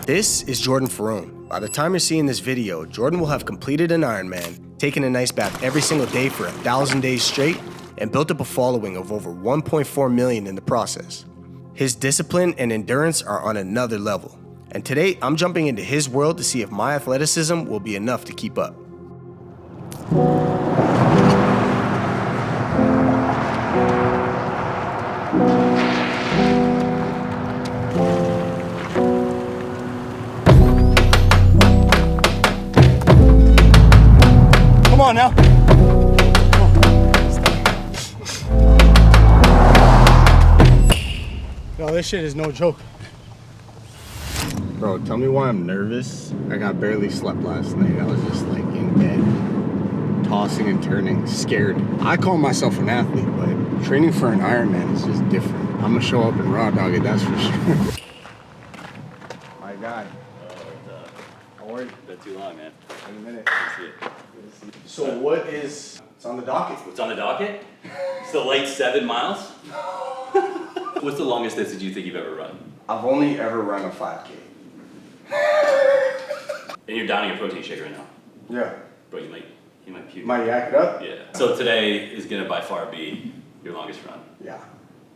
This is Jordan Ferrone. By the time you're seeing this video, Jordan will have completed an Ironman, taken an ice bath every single day for 1,000 days straight, and built up a following of over 1.4 million in the process. His discipline and endurance are on another level. And today, I'm jumping into his world to see if my athleticism will be enough to keep up. Come on now. No, this shit is no joke. Bro, tell me why I'm nervous. I barely slept last night. I was just like in bed, tossing and turning, scared. I call myself an athlete, but training for an Ironman is just different. I'm gonna show up and raw dog it, that's for sure. My guy. How are you? Been too long, man. In a minute. See it. So what is, it's on the docket. What's on the docket? It's the light 7 miles. What's the longest distance you think you've ever run? I've only ever run a 5K. And you're downing your protein shake right now. Yeah. Bro, you might puke. Might yak it up? Yeah. So today is gonna by far be your longest run. Yeah.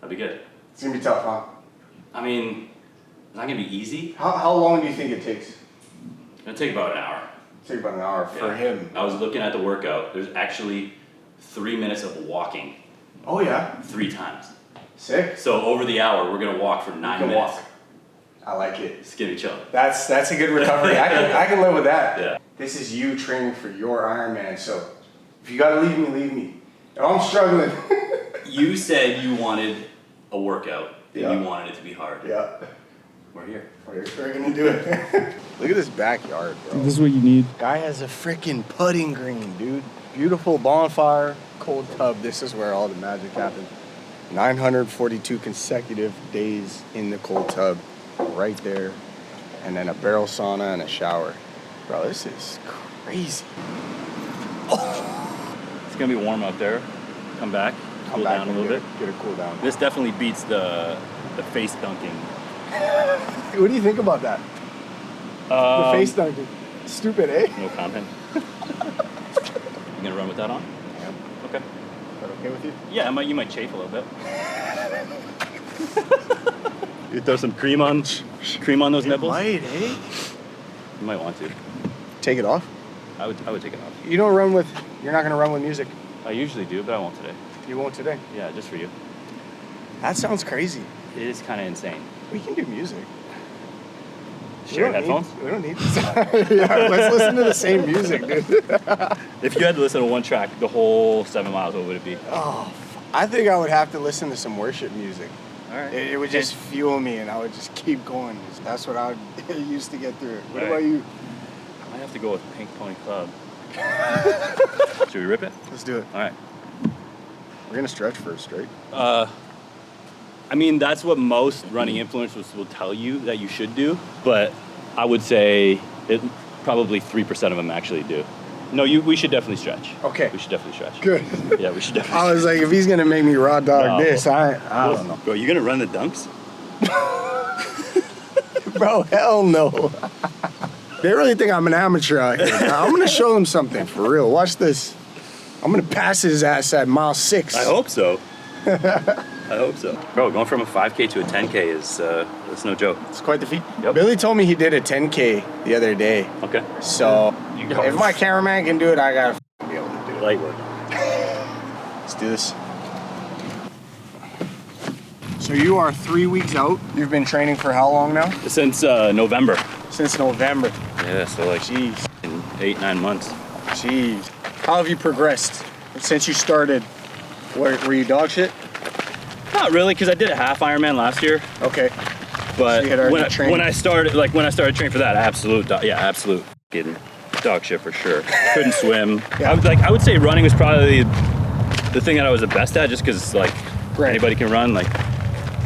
That'd be good. It's gonna be tough, huh? I mean, it's not gonna be easy. How long do you think it takes? It's gonna take about an hour. Take about an hour for him. I was looking at the workout. There's actually 3 minutes of walking. Oh yeah? 3 times. Sick. So over the hour, we're gonna walk for 9 minutes. Walk. I like it. It's gonna be chill. That's a good recovery. I can live with that. Yeah. This is you training for your Ironman, so if you gotta leave me, leave me. If I'm struggling. You said you wanted a workout and Yeah. you wanted it to be hard. Yeah. We're here. We're gonna do it. Look at this backyard, bro. This is what you need. Guy has a freaking putting green, dude. Beautiful bonfire, cold tub. This is where all the magic happened. 942 consecutive days in the cold tub, right there. And then a barrel sauna and a shower. Bro, this is crazy. It's gonna be warm out there. Come back, cool down a little bit. Get a cool down. This definitely beats the face dunking. What do you think about that? The face dunking. Stupid, eh? No comment. You gonna run with that on? Yeah. Okay. Is that okay with you? Yeah, you might chafe a little bit. You throw some cream on those nipples. Might, eh? You might want to. Take it off? I would take it off. You're not gonna run with music. I usually do, but I won't today. You won't today? Yeah, just for you. That sounds crazy. It is kind of insane. We can do music. Share headphones? We don't need this. Yeah, let's listen to the same music, dude. If you had to listen to one track the whole 7 miles, what would it be? Oh, I think I would have to listen to some worship music. All right. It would just fuel me, and I would just keep going. That's what I would use to get through it. What Right. about you? I might have to go with Pink Pony Club. Should we rip it? Let's do it. All right. We're gonna stretch first, right? I mean, that's what most running influencers will tell you that you should do, but I would say probably 3% of them actually do. No, we should definitely stretch. Okay. We should definitely stretch. Good. Yeah, we should definitely I was like, if he's gonna make me raw dog No. this, I don't know. Bro, you gonna run the dunks? Bro, hell no. They really think I'm an amateur out here. I'm gonna show them something for real. Watch this. I'm gonna pass his ass at mile 6. I hope so. I hope so. Bro, going from a 5K to a 10K is it's no joke. It's quite the feat. Yep. Billy told me he did a 10K the other day. Okay. So You go. if my cameraman can do it, I gotta be able to do it. Light work. Let's do this. So you are 3 weeks out. You've been training for how long now? Since November. Since November. Yeah, so like Jeez. in 8-9 months. Jeez. How have you progressed since you started? Were you dog shit? Not really, because I did a half Ironman last year. Okay. But So you had already trained. when I started training for that, absolute fucking dog shit for sure. Couldn't swim. Yeah. I would say running was probably the thing that I was the best at, just because like Right. anybody can run.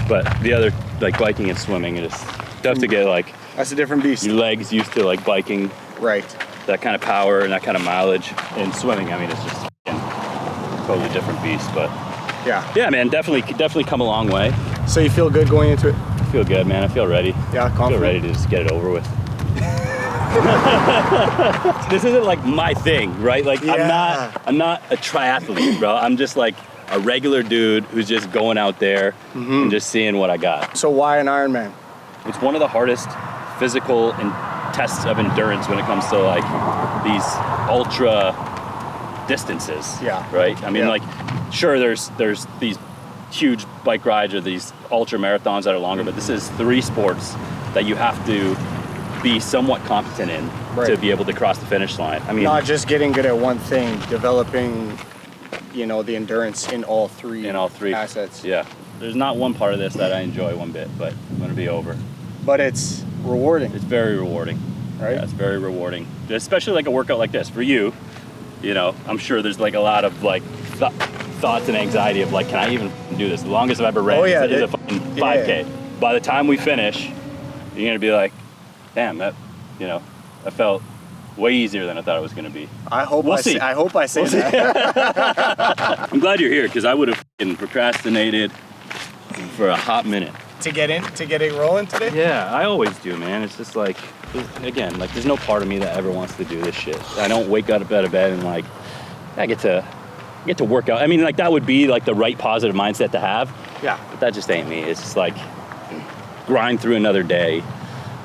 But the other like biking and swimming, you have to get like That's a different beast. your legs used to like biking, Right. that kind of power and that kind of mileage. And swimming, I mean, it's just totally different beast. But Yeah. yeah, man, definitely come a long way. So you feel good going into it? I feel good, man. I feel ready. Yeah, I feel confident. ready to just get it over with. This isn't like my thing, right? Like Yeah. I'm not a triathlete, bro. I'm just like a regular dude who's just going out there and just seeing what I got. So why an Ironman? It's one of the hardest physical and tests of endurance when it comes to like these ultra distances. Yeah. Right? I mean, Yeah. like, sure, there's these huge bike rides or these ultra marathons that are longer, but this is 3 sports that you have to be somewhat competent in to be able to cross the finish line. I mean, Not just getting good at one thing, developing, you know, the endurance in all three assets. Yeah. There's not one part of this that I enjoy one bit, but I'm gonna be over. But it's rewarding, It's very rewarding. right? Yeah, it's very rewarding. Especially like a workout like this. For you, you know, I'm sure there's like a lot of like thoughts and anxiety of like, can I even do this? The longest I've ever ran is a fucking 5K. By the time we finish, you're gonna be like, damn, that, you know, that felt way easier than I thought it was gonna be. I hope We'll I see. say, I hope I say that. I'm glad you're here because I would have procrastinated for a hot minute. to get it rolling today? Yeah, I always do, man. It's just like, again, like there's no part of me that ever wants to do this shit. I don't wake up out of bed and like, I get to work out. I mean, like that would be like the right positive mindset to have. Yeah. But that just ain't me. It's just like grind through another day.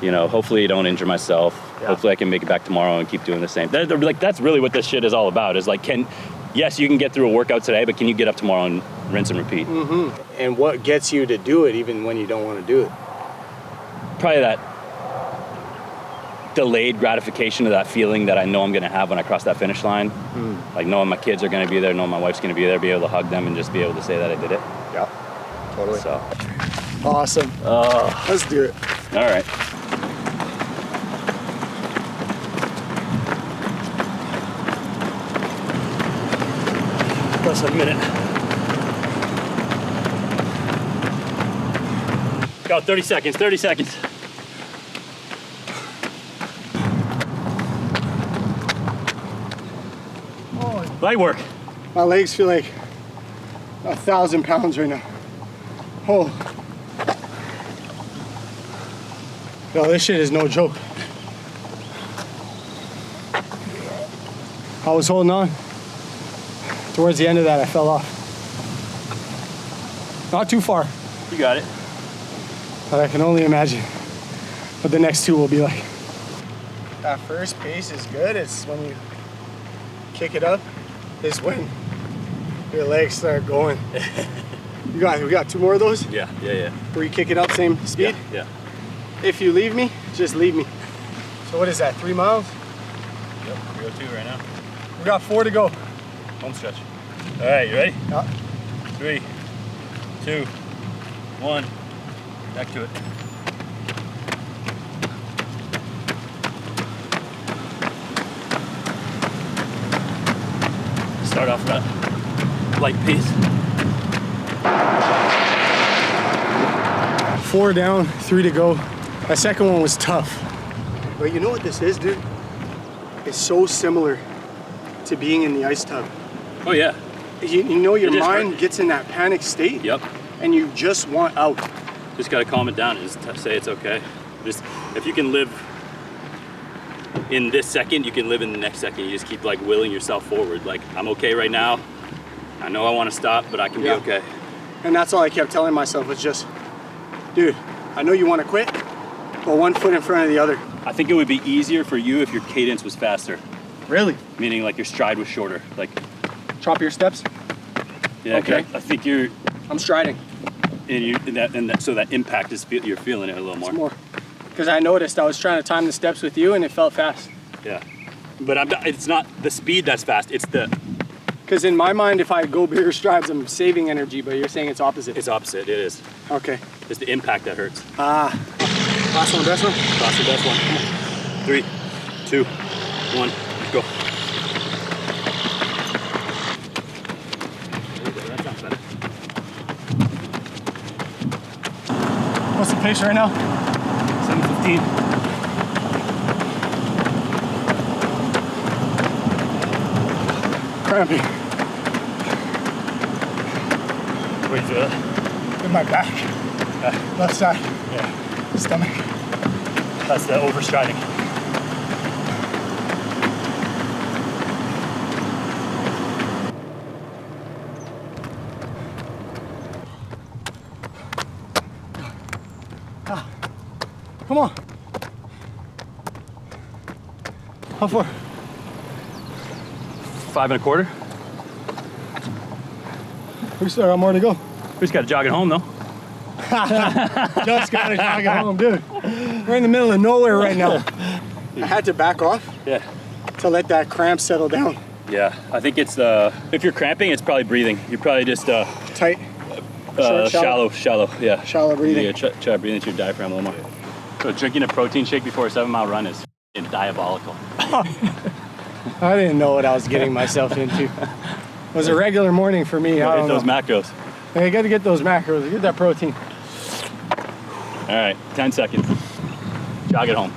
You know, hopefully I don't injure myself. Yeah. Hopefully I can make it back tomorrow and keep doing the same. Like that's really what this shit is all about. Is like, yes, you can get through a workout today, but can you get up tomorrow and rinse and repeat? And what gets you to do it even when you don't want to do it? Probably that delayed gratification of that feeling that I know I'm gonna have when I cross that finish line. Like knowing my kids are gonna be there, knowing my wife's gonna be there, be able to hug them and just be able to say that I did it. Yeah, totally. So, Awesome. Let's do it. all right. Plus a minute. Go, 30 seconds, 30 seconds. Light work. My legs feel like 1,000 pounds right now. Oh. Yo, this shit is no joke. I was holding on. Towards the end of that, I fell off. Not too far, You got it. but I can only imagine what the next 2 will be like. That first pace is good. It's when you kick it up, is when your legs start going. We got 2 more of those Yeah. where you kick it up, same speed. Yeah. If you leave me, just leave me. So what is that, 3 miles? Yep, we go 2 right now. We got 4 to go. Home stretch. All right, you ready? Yeah. 3, 2, 1. Back to it. Start off that light pace. 4 down, 3 to go. That second one was tough. But you know what this is, dude? It's so similar to being in the ice tub. Oh yeah. You know your It just mind hurt. gets in that panic state. Yep. And you just want out. Just gotta calm it down and just say it's okay. Just if you can live in this second, you can live in the next second. You just keep like willing yourself forward. Like I'm okay right now. I know I want to stop, but I can be okay. And that's all I kept telling myself was just, dude, I know you want to quit, but 1 foot in front of the other. I think it would be easier for you if your cadence was faster, Really? meaning like your stride was shorter. Like, Chop your steps? yeah, Okay. I think you're, I'm striding. so that impact is you're feeling it a little more. More. Because I noticed I was trying to time the steps with you and it felt fast. Yeah, but it's not the speed that's fast. It's Because in my mind, if I go bigger strides, I'm saving energy, but you're saying it's opposite. it's opposite. It is. Okay. It's the impact that hurts. Last one, best one? That's the best one. Come on. 3, 2, 1, go. That sounds better. What's the pace right now? 7:15. Cramping Wait for that. in my back. Left side. Yeah. Stomach. That's the overstriding. Come on. How far? 5 1/4. We still got more to go. We just got to jog it home though. Just got to jog it home, dude. We're in the middle of nowhere right now. I had to back off Yeah. to let that cramp settle down. Yeah. I think it's if you're cramping, it's probably breathing. You're probably just Tight. Short, shallow. Yeah. Shallow breathing. Yeah. Try breathing into your diaphragm a little more. So drinking a protein shake before a 7-mile run is diabolical. I didn't know what I was getting myself into. It was a regular morning for me. I Hit don't those know. macros. I got to get those macros. Get that protein. All right. 10 seconds. Jog it home.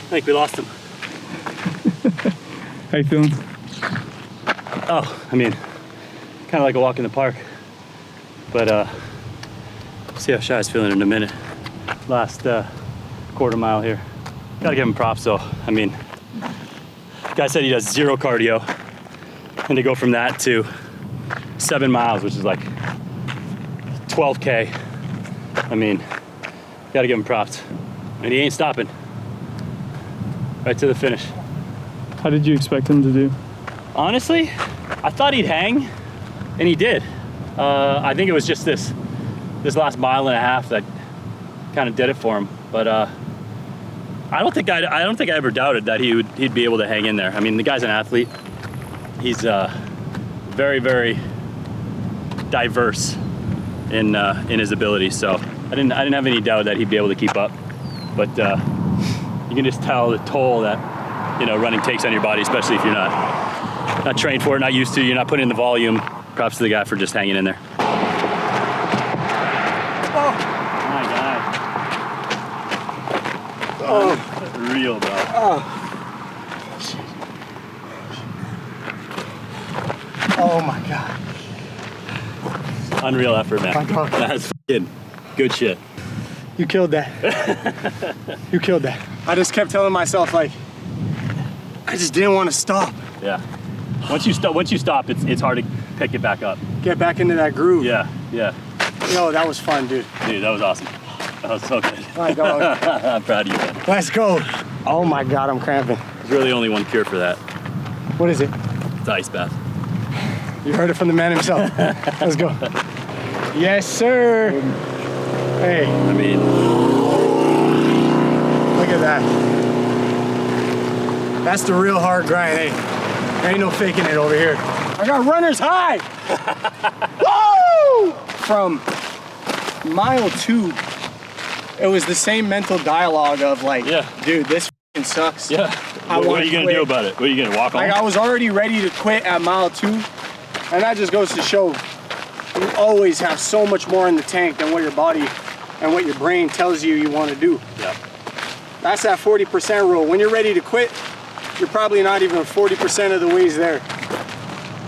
I think we lost him. How you feeling? Oh, I mean, kind of like a walk in the park. But see how Shai's feeling in a minute. Last quarter mile here. Gotta give him props though. I mean, the guy said he does 0 cardio. And to go from that to 7 miles, which is like 12K. I mean, gotta give him props. And he ain't stopping. Right to the finish. How did you expect him to do? Honestly, I thought he'd hang, and he did. I think it was just this last mile and a half that kind of did it for him. But I don't think I ever doubted that he'd be able to hang in there. I mean, the guy's an athlete. He's very, very diverse in his ability. So I didn't have any doubt that he'd be able to keep up. But you can just tell the toll that running takes on your body, especially if you're not trained for it, not used to, you're not putting in the volume. Props to the guy for just hanging in there. Oh, My God. oh, Real, bro. oh my God. Unreal effort, man. My God. That's fucking good shit. You killed that. You killed that. I just kept telling myself, like, I just didn't want to stop. Yeah. Once you stop, it's hard to pick it back up. Get back into that groove. Yeah. Yo, that was fun, dude. Dude, that was awesome. That was so good. My God. I'm proud of you, man. Let's go. Oh my God, I'm cramping. There's really only one cure for that. What is it? It's ice bath. You heard it from the man himself. Let's go. Yes, sir. Hey, I mean, look at that. That's the real hard grind. Hey, there ain't no faking it over here. I got runner's high. Woo! From mile 2, it was the same mental dialogue of like, Yeah. dude, this f***ing sucks. yeah. What wanna are you going to quit. do about it? What are you going to walk Like, home? I was already ready to quit at mile 2, and that just goes to show you always have so much more in the tank than what your body and what your brain tells you want to do. Yeah. That's that 40% rule. When you're ready to quit, you're probably not even 40% of the ways there.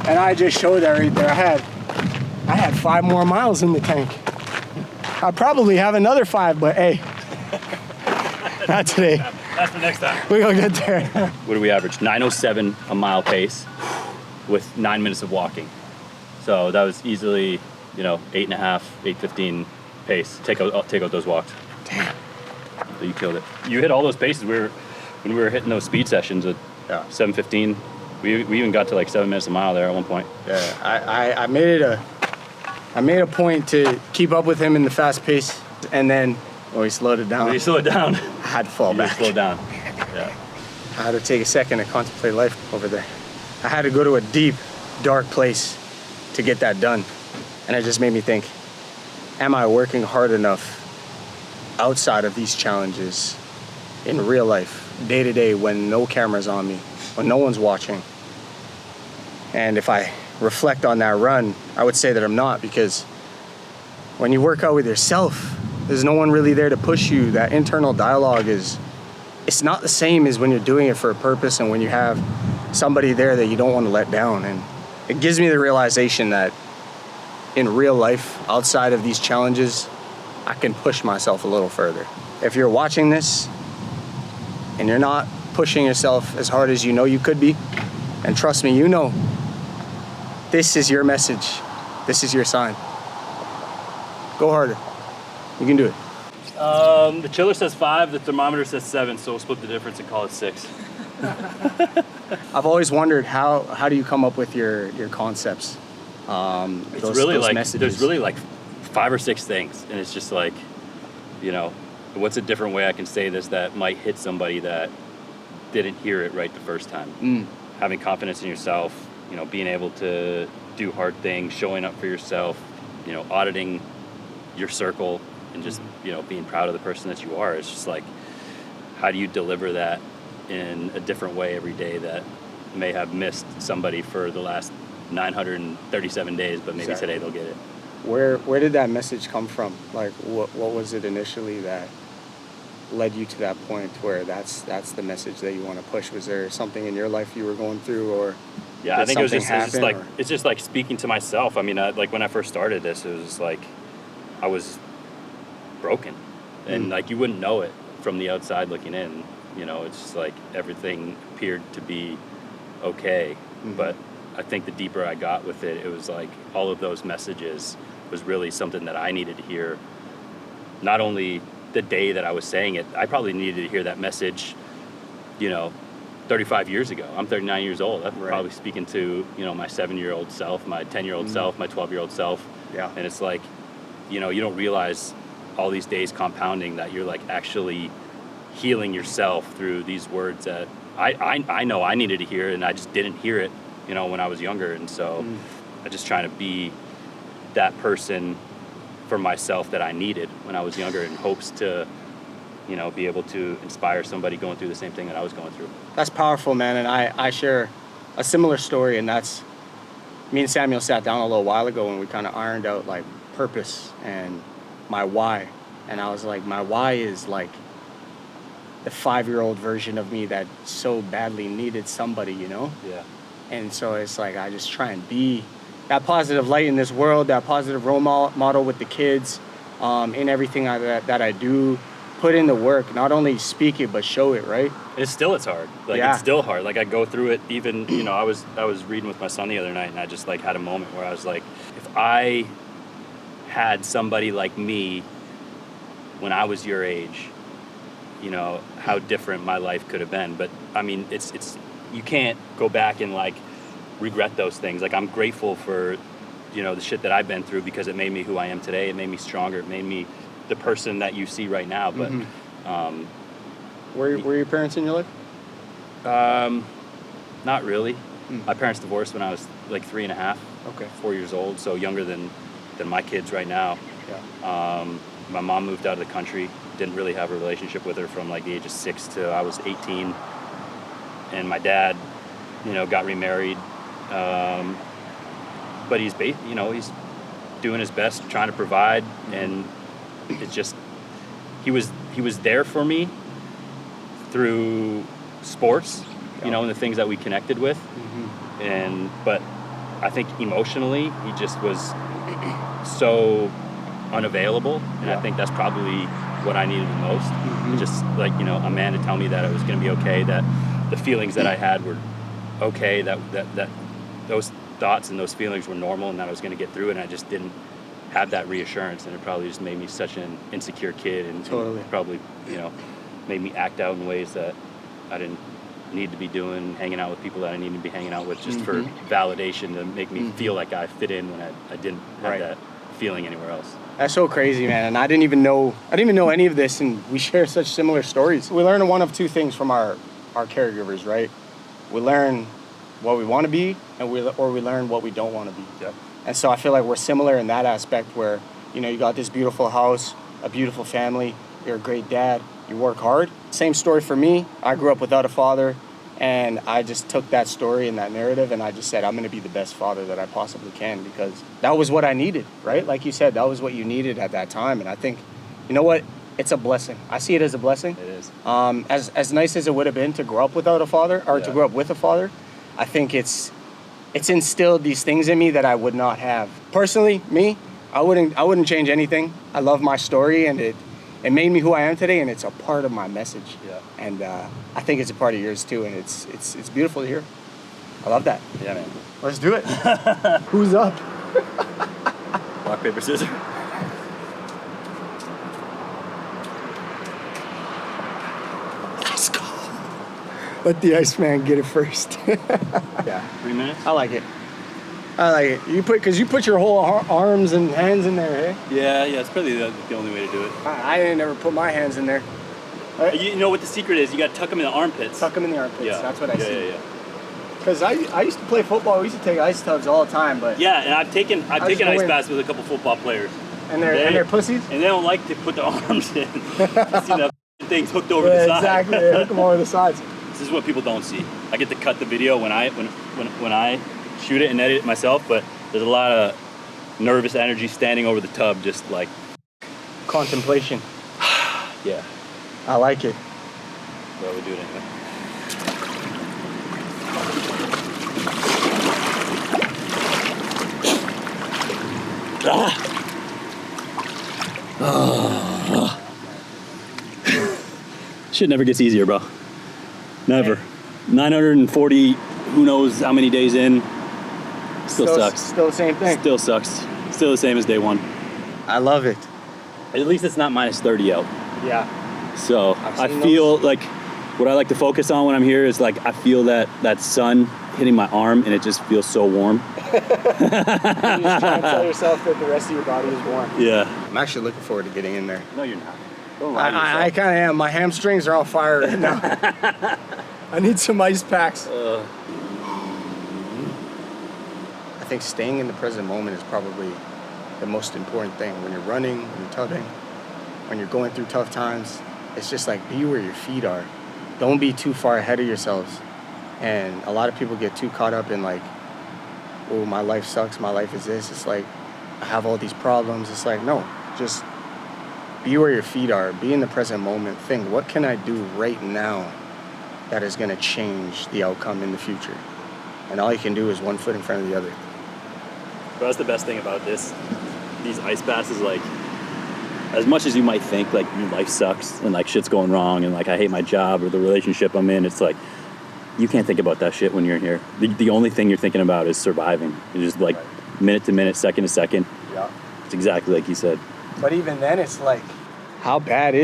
And I just showed that right there. I had 5 more miles in the tank. I'll probably have another 5, but hey, not today. That's for next time. We're gonna get there. What do we average? 9:07 a mile pace with 9 minutes of walking. So that was easily, 8.5, 8:15 pace. Take out those walks. Damn. So you killed it. You hit all those paces. When we were hitting those speed sessions at 7:15. We even got to like 7 minutes a mile there at one point. Yeah, I made a point to keep up with him in the fast pace, and then he slowed it down. When you slow it down, I had to fall back. slow down. Yeah. I had to take a second to contemplate life over there. I had to go to a deep dark place to get that done. And it just made me think, am I working hard enough outside of these challenges in real life, day to day, when no camera's on me, when no one's watching? And if I reflect on that run, I would say that I'm not, because when you work out with yourself, there's no one really there to push you. That internal dialogue it's not the same as when you're doing it for a purpose and when you have somebody there that you don't want to let down. And it gives me the realization that in real life, outside of these challenges, I can push myself a little further. If you're watching this and you're not pushing yourself as hard as you know you could be, and trust me, you know, this is your message. This is your sign. Go harder. You can do it. The chiller says 5, the thermometer says 7, so we'll split the difference and call it 6. I've always wondered how do you come up with your concepts? It's really like messages. There's really like 5 or 6 things, and it's just like, you know, what's a different way I can say this that might hit somebody that didn't hear it right the first time? Having confidence in yourself, you know, being able to do hard things, showing up for yourself, you know, auditing your circle, and just, you know, being proud of the person that you are. It's just like, how do you deliver that in a different way every day that may have missed somebody for the last 937 days, but maybe today they'll get it. Where did that message come from? Like, what was it initially that led you to that point where that's the message that you want to push? Was there something in your life you were going through, or yeah, I think it was just like speaking to myself. I mean, like when I first started this, it was just like I was broken, and like you wouldn't know it from the outside looking in. You know, it's just like everything appeared to be okay, but I think the deeper I got with it, it was like all of those messages was really something that I needed to hear. Not only the day that I was saying it, I probably needed to hear that message, you know, 35 years ago. I'm 39 years old. I'm probably speaking to, you know, my 7-year-old self, my 10-year-old self, my 12-year-old self. Yeah. And it's like, you know, you don't realize all these days compounding that you're like actually healing yourself through these words that I know I needed to hear, and I just didn't hear it, you know, when I was younger. And so I just trying to be that person for myself that I needed when I was younger, in hopes to, you know, be able to inspire somebody going through the same thing that I was going through. That's powerful, man. And I share a similar story, and that's me and Samuel sat down a little while ago and we kind of ironed out like purpose and my why. And I was like, my why is like the 5-year-old version of me that so badly needed somebody, you know? Yeah. And so it's like, I just try and be that positive light in this world, that positive role model with the kids, in everything that I do. Put in the work, not only speak it, but show it, right? It's hard. Like, it's still hard. Like, I go through it even, you know, I was reading with my son the other night, and I just, like, had a moment where I was like, if I had somebody like me when I was your age, you know, how different my life could have been. But, I mean, it's you can't go back and, like, regret those things. Like, I'm grateful for, you know, the shit that I've been through, because it made me who I am today. It made me stronger. It made me the person that you see right now. But were your parents in your life? Not really. My parents divorced when I was like 3.5, 4 years old, so younger than my kids right now. My mom moved out of the country. Didn't really have a relationship with her from like the age of 6 to I was 18. And my dad, you know, got remarried, but he's doing his best, trying to provide, and it's just he was there for me through sports, you know, and the things that we connected with. But I think emotionally he just was so unavailable, and I think that's probably what I needed the most. Just like, you know, a man to tell me that it was going to be okay, that the feelings that I had were okay, that those thoughts and those feelings were normal, and that I was going to get through it. And I just didn't have that reassurance, and it probably just made me such an insecure kid, and probably, you know, made me act out in ways that I didn't need to be doing, hanging out with people that I needed to be hanging out with just for validation, to make me feel like I fit in when I didn't have that feeling anywhere else. That's so crazy, man. And I didn't even know any of this, and we share such similar stories. We learn one of two things from our caregivers, right? We learn what we want to be, and we learn what we don't want to be. Yeah. And so I feel like we're similar in that aspect where, you got this beautiful house, a beautiful family, you're a great dad, you work hard. Same story for me. I grew up without a father, and I just took that story and that narrative and I just said, I'm going to be the best father that I possibly can, because that was what I needed, right? Like you said, that was what you needed at that time. And I think, you know what? It's a blessing. I see it as a blessing. It is. As nice as it would have been to grow up without a father, or to grow up with a father, I think it's instilled these things in me that I would not have. Personally, me, I wouldn't change anything. I love my story, and it made me who I am today, and it's a part of my message. Yeah. And I think it's a part of yours too, and it's beautiful to hear. I love that. Yeah, man. Let's do it. Who's up? Rock, paper, scissors. Let's go. Let the Iceman get it first. Yeah. 3 minutes? I like it. You put your whole arms and hands in there, eh? Yeah, it's probably the only way to do it. I didn't ever put my hands in there. You know what the secret is? You got to tuck them in the armpits. Tuck them in the armpits. Yeah. That's what I see. Yeah. Because I used to play football. We used to take ice tubs all the time, but Yeah, and I've taken ice go in. baths with a couple football players. and they're pussies. And they don't like to put their arms in. You see that thing's hooked over the side. Exactly. They hook them over the sides. This is what people don't see. I get to cut the video when I shoot it and edit it myself, but there's a lot of nervous energy standing over the tub, just like Contemplation. yeah. I like it. Well, we do it anyway. Shit never gets easier, bro. Never. 940, who knows how many days in. Still sucks. Still the same thing. Still sucks. Still the same as day one. I love it. At least it's not minus 30 out. Yeah. So I've I seen feel like what I like to focus on when I'm here is like I feel that sun hitting my arm and it just feels so warm. You just try and tell yourself that the rest of your body is warm. Yeah. I'm actually looking forward to getting in there. No, you're not. Don't lie to yourself. I kind of am. My hamstrings are on fire right now. I need some ice packs. I think staying in the present moment is probably the most important thing. When you're running, when you're tubbing, when you're going through tough times, it's just like be where your feet are. Don't be too far ahead of yourselves. And a lot of people get too caught up in like, oh, my life sucks, my life is this. It's like, I have all these problems. It's like, no, just be where your feet are. Be in the present moment. Think, what can I do right now that is going to change the outcome in the future? And all you can do is one foot in front of the other. But that's the best thing about these ice baths is like, as much as you might think like your life sucks and like shit's going wrong and like I hate my job or the relationship I'm in, it's like you can't think about that shit when you're in here. The only thing you're thinking about is surviving. It's just like minute to minute, second to second. Yeah. It's exactly like you said. But even then, it's like, how bad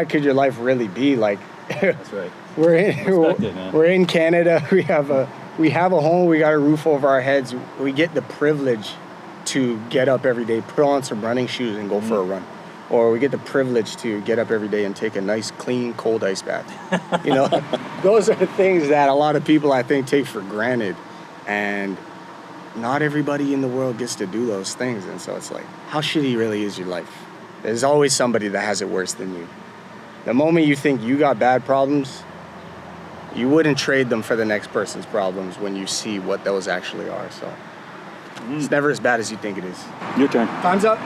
could your life really be? Like, That's right. we're in Canada. We have a home. We got a roof over our heads. We get the privilege to get up every day, put on some running shoes, and go for a run. Or we get the privilege to get up every day and take a nice, clean, cold ice bath. You know, those are the things that a lot of people, I think, take for granted. And not everybody in the world gets to do those things. And so it's like, how shitty really is your life? There's always somebody that has it worse than you. The moment you think you got bad problems, you wouldn't trade them for the next person's problems when you see what those actually are. So it's never as bad as you think it is. Your turn. Time's up.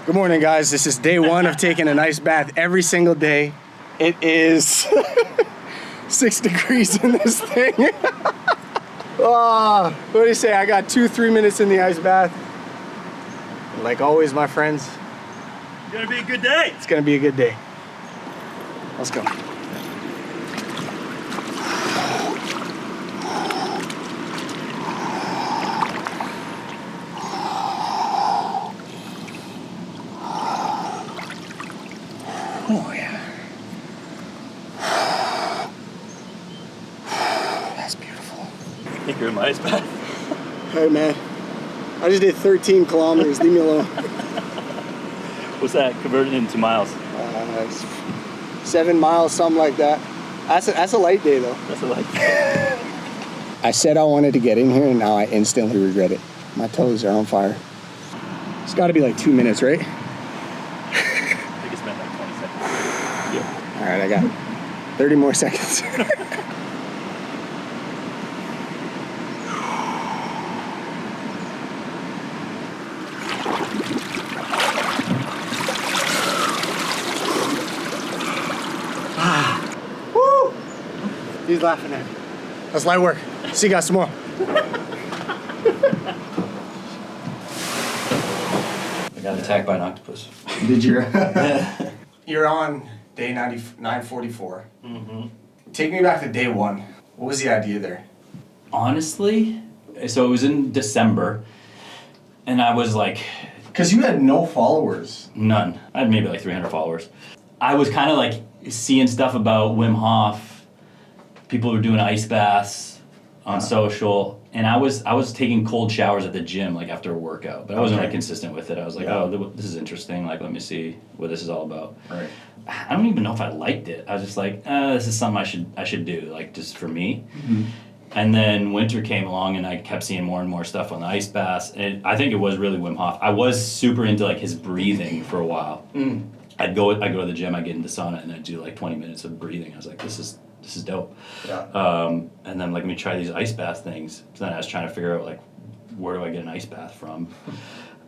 Good morning, guys. This is day one of taking an ice bath every single day. It is 6 degrees in this thing. Oh, what do you say? I got 2-3 minutes in the ice bath. Like always, my friends, It's gonna be a good day. it's gonna be a good day. Let's go. Oh yeah. That's beautiful. I think you're in my ice bath. Hey man, I just did 13 kilometers. Leave me alone. What's that converted into miles? It's 7 miles, something like that. That's a light day, though. That's a light day. I said I wanted to get in here, and now I instantly regret it. My toes are on fire. It's got to be like 2 minutes, right? I think it's been like 20 seconds. Yeah. All right, I got 30 more seconds. Woo! He's laughing at me. That's light work. See you guys tomorrow. I got attacked by an octopus. Did you? You're on day 944. Mm-hmm. Take me back to day one. What was the idea there? Honestly, so it was in December, and I was like... Because you had no followers. None. I had maybe like 300 followers. I was kind of like seeing stuff about Wim Hof. People were doing ice baths on social, and I was taking cold showers at the gym like after a workout, but I wasn't like consistent with it. I was like, oh, this is interesting. Like, let me see what this is all about. Right. I don't even know if I liked it. I was just like, this is something I should do, like just for me. Mm-hmm. And then winter came along, and I kept seeing more and more stuff on the ice baths. And I think it was really Wim Hof. I was super into like his breathing for a while. Mm. I'd go to the gym, I'd get into sauna, and I'd do like 20 minutes of breathing. I was like, this is dope. Yeah. And then like, let me try these ice bath things. So then I was trying to figure out like, where do I get an ice bath from?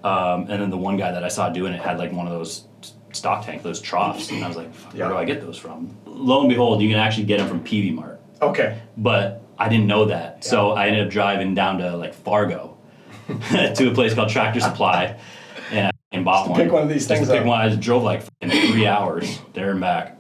And then the one guy that I saw doing it had like one of those stock tank, those troughs, and I was like, where do I get those from? Lo and behold, you can actually get them from PV Mart. Okay. But I didn't know that, so I ended up driving down to like Fargo to a place called Tractor Supply, and bought one. Pick one of these things. Pick one. I drove like 3 hours there and back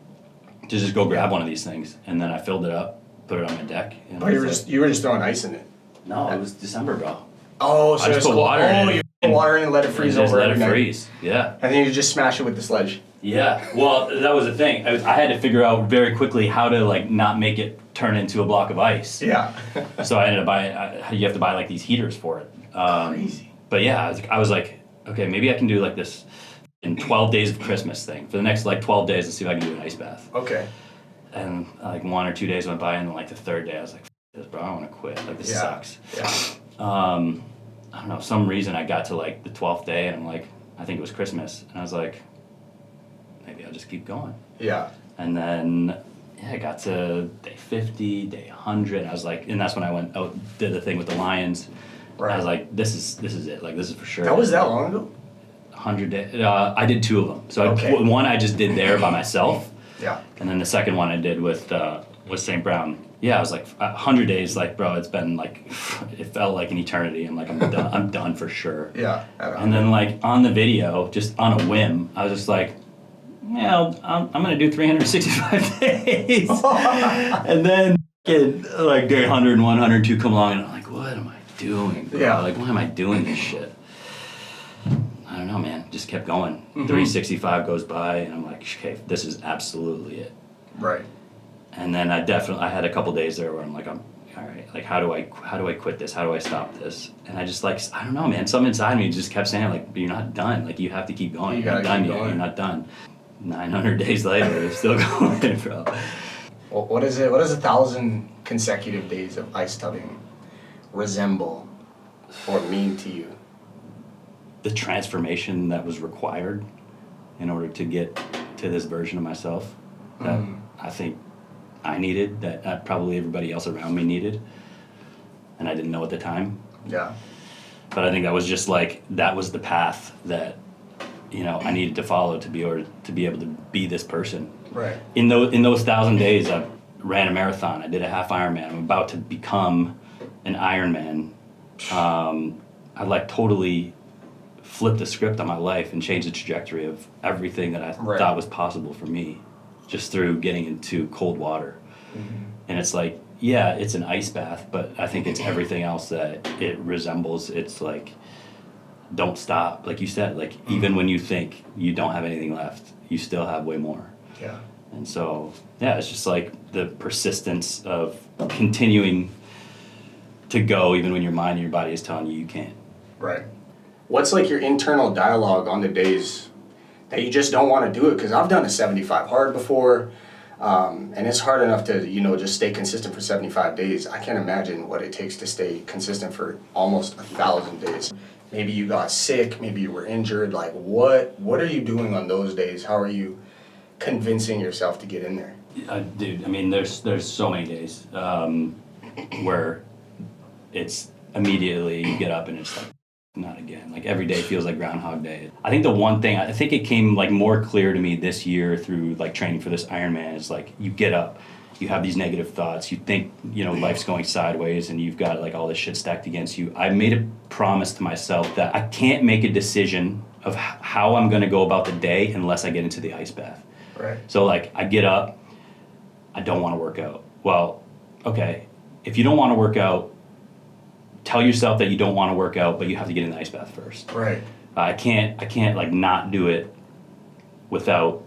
to just go grab one of these things, and then I filled it up, put it on my deck. And but you were just throwing ice in it. No, it was December, bro. Oh, so I just put water in it. You put water in and let it freeze over. Let it freeze. Yeah. And then you just smash it with the sledge. Yeah. Well, that was the thing. I had to figure out very quickly how to like not make it turn into a block of ice. Yeah. So I ended up buying. You have to buy like these heaters for it. Crazy. But yeah, I was like, okay, maybe I can do like this in 12 days of Christmas thing for the next like 12 days and see if I can do an ice bath. Okay. And like 1 or 2 days went by, and then like the third day I was like, this, bro, I want to quit. Like this sucks. Yeah. I don't know, some reason I got to like the 12th day, and I'm like, I think it was Christmas, and I was like, maybe I'll just keep going. Yeah. And then I got to day 50, day 100. I was like, and that's when I went out, did the thing with the lions. Right. I was like, this is it. Like, this is for sure. That was that long ago? 100 days. I did 2 of them. So one I just did there by myself. Yeah. And then the second one I did with St. Brown. Yeah, I was like 100 days. Like, bro, it's been like, it felt like an eternity. I'm like, I'm done. I'm done for sure. Yeah. And then like on the video, just on a whim, I was just like, yeah, I'm gonna do 365 days. And then like day 100 and 102 come along, and I'm like, what am I doing, bro? Yeah. Like, why am I doing this shit? I don't know, man. Just kept going. Mm-hmm. 365 goes by, and I'm like, okay, this is absolutely it. Right. And then I had a couple days there where I'm like, all right, like how do I quit this? How do I stop this? And I just like, I don't know, man. Something inside me just kept saying like, but you're not done. Like, you have to keep going. You're not done yet. You're not done. 900 days later, it's still going, bro. Well, what does 1,000 consecutive days of ice tubbing resemble or mean to you? The transformation that was required in order to get to this version of myself that I think I needed, that probably everybody else around me needed, and I didn't know at the time. Yeah. But I think that was just like, that was the path that, you know, I needed to follow to be able to be this person. Right. In those 1,000 days, I ran a marathon. I did a half Ironman. I'm about to become an Ironman. I like totally flipped the script on my life and changed the trajectory of everything that I thought was possible for me, just through getting into cold water. Mm-hmm. And it's like, yeah, it's an ice bath, but I think it's everything else that it resembles. It's like, don't stop. Like you said, like even when you think you don't have anything left, you still have way more. Yeah. And so, yeah, it's just like the persistence of continuing to go even when your mind and your body is telling you can't. Right. What's like your internal dialogue on the days that you just don't want to do it? Because I've done a 75 hard before. And it's hard enough to, just stay consistent for 75 days. I can't imagine what it takes to stay consistent for almost 1,000 days. Maybe you got sick, maybe you were injured. Like, what are you doing on those days? How are you convincing yourself to get in there? Dude, I mean, there's so many days where it's immediately you get up and it's like, not again. Like every day feels like Groundhog Day. I think the one thing, I think it came like more clear to me this year through like training for this Ironman is like you get up, you have these negative thoughts, you think, life's going sideways and you've got like all this shit stacked against you. I made a promise to myself that I can't make a decision of how I'm going to go about the day unless I get into the ice bath. Right. So like I get up, I don't want to work out. Well, okay, if you don't want to work out, tell yourself that you don't want to work out, but you have to get in the ice bath first. Right. I can't like not do it without,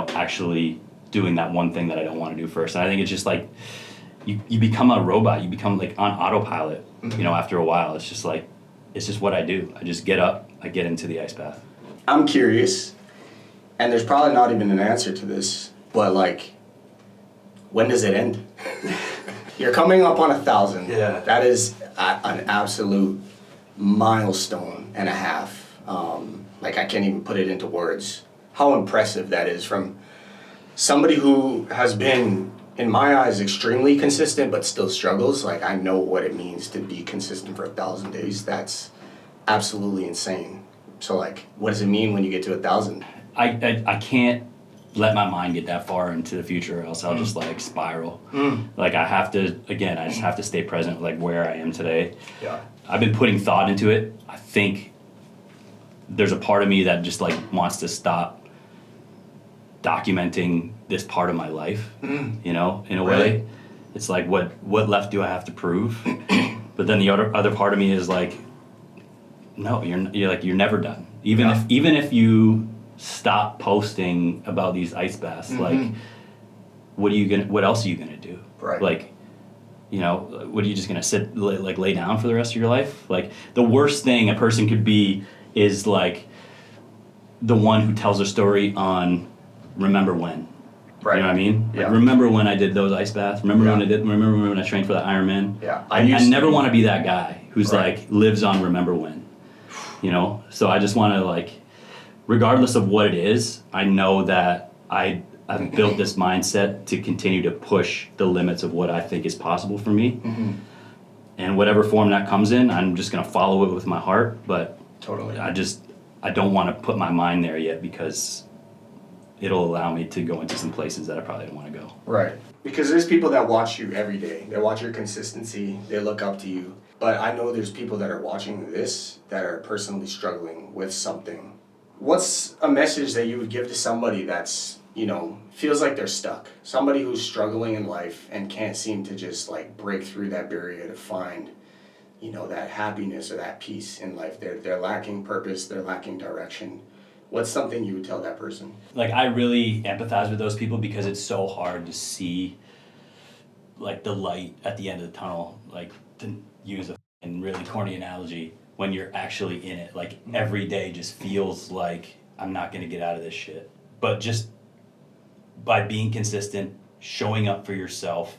actually doing that one thing that I don't want to do first. And I think it's just like you become a robot. You become like on autopilot, after a while. It's just what I do. I just get up, I get into the ice bath. I'm curious, and there's probably not even an answer to this, but like, when does it end? You're coming up on 1,000. Yeah. That is an absolute milestone and a half. Like I can't even put it into words. How impressive that is from somebody who has been, in my eyes, extremely consistent but still struggles. Like I know what it means to be consistent for 1,000 days. That's absolutely insane. So like, what does it mean when you get to 1,000? I can't let my mind get that far into the future or else I'll just like spiral. Like I just have to stay present like where I am today. Yeah. I've been putting thought into it. I think there's a part of me that just like wants to stop documenting this part of my life, in a way. It's like what left do I have to prove? But then the other part of me is like, no, you're never done. Even if you stop posting about these ice baths, like what else are you gonna do? Right. Like, what are you just gonna sit lay down for the rest of your life? Like the worst thing a person could be is like the one who tells a story on remember when. Right. You know what I mean? Yeah. Like, remember when I did those ice baths? Remember when I trained for the Ironman? Yeah. I never want to be that guy who's like lives on remember when. So I just want to like, regardless of what it is, I know that I've built this mindset to continue to push the limits of what I think is possible for me. And whatever form that comes in, I'm just going to follow it with my heart. But Totally. I don't want to put my mind there yet because it'll allow me to go into some places that I probably don't want to go. Right. Because there's people that watch you every day. They watch your consistency. They look up to you. But I know there's people that are watching this that are personally struggling with something. What's a message that you would give to somebody that's, feels like they're stuck? Somebody who's struggling in life and can't seem to just like break through that barrier to find, that happiness or that peace in life. They're lacking purpose. They're lacking direction. What's something you would tell that person? Like I really empathize with those people because it's so hard to see like the light at the end of the tunnel, like to use a really corny analogy, when you're actually in it. Like every day just feels like I'm not going to get out of this shit. But just by being consistent, showing up for yourself,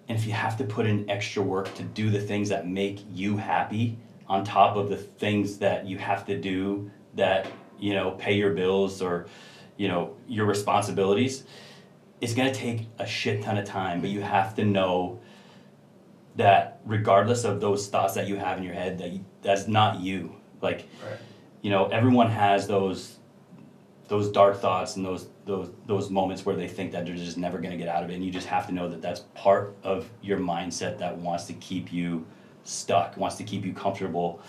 and if you have to put in extra work to do the things that make you happy on top of the things that you have to do that, pay your bills or, your responsibilities, it's going to take a shit ton of time. But you have to know that regardless of those thoughts that you have in your head, that's not you. Like, everyone has those dark thoughts and those moments where they think that they're just never going to get out of it, and you just have to know that that's part of your mindset that wants to keep you stuck, wants to keep you comfortable,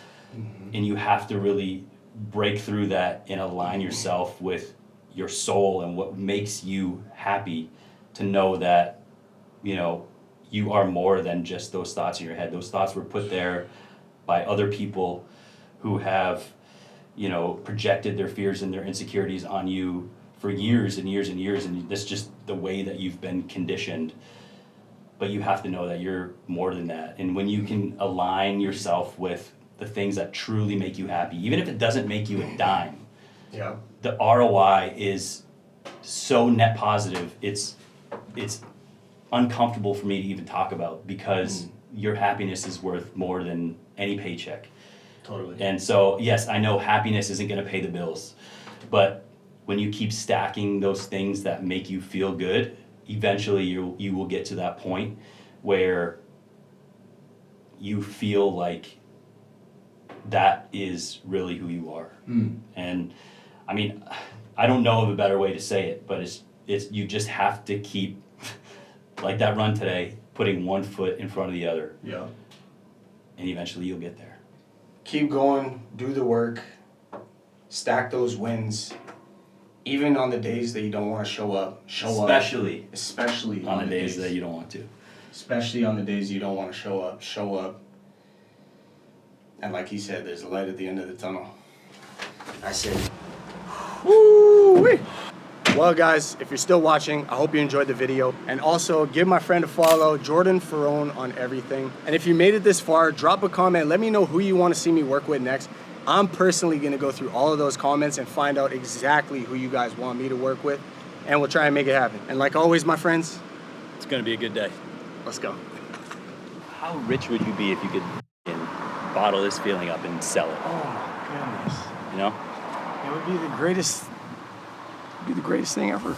and you have to really break through that and align yourself with your soul and what makes you happy, to know that you are more than just those thoughts in your head. Those thoughts were put there by other people who have projected their fears and their insecurities on you for years and years and years, and that's just the way that you've been conditioned. But you have to know that you're more than that. And when you can align yourself with the things that truly make you happy, even if it doesn't make you a dime, the ROI is so net positive. It's uncomfortable for me to even talk about because your happiness is worth more than any paycheck. Totally. And so, yes, I know happiness isn't going to pay the bills, but when you keep stacking those things that make you feel good, eventually you will get to that point where you feel like that is really who you are. And I mean, I don't know of a better way to say it, but it's you just have to keep, like that run today, putting one foot in front of the other. Yeah. And eventually you'll get there. Keep going, do the work, stack those wins. Even on the days that you don't want to show up, Especially up. on the days that you don't want to. Especially on the days you don't want to show up. And like he said, there's a light at the end of the tunnel. That's it. Woo-wee. Well, guys, if you're still watching, I hope you enjoyed the video. And also, give my friend a follow, Jordan Ferrone, on everything. And if you made it this far, drop a comment. Let me know who you want to see me work with next. I'm personally going to go through all of those comments and find out exactly who you guys want me to work with. And we'll try and make it happen. And like always, my friends, It's going to be a good day. let's go. How rich would you be if you could bottle this feeling up and sell it? Oh, my goodness. You know? It would be the greatest thing ever.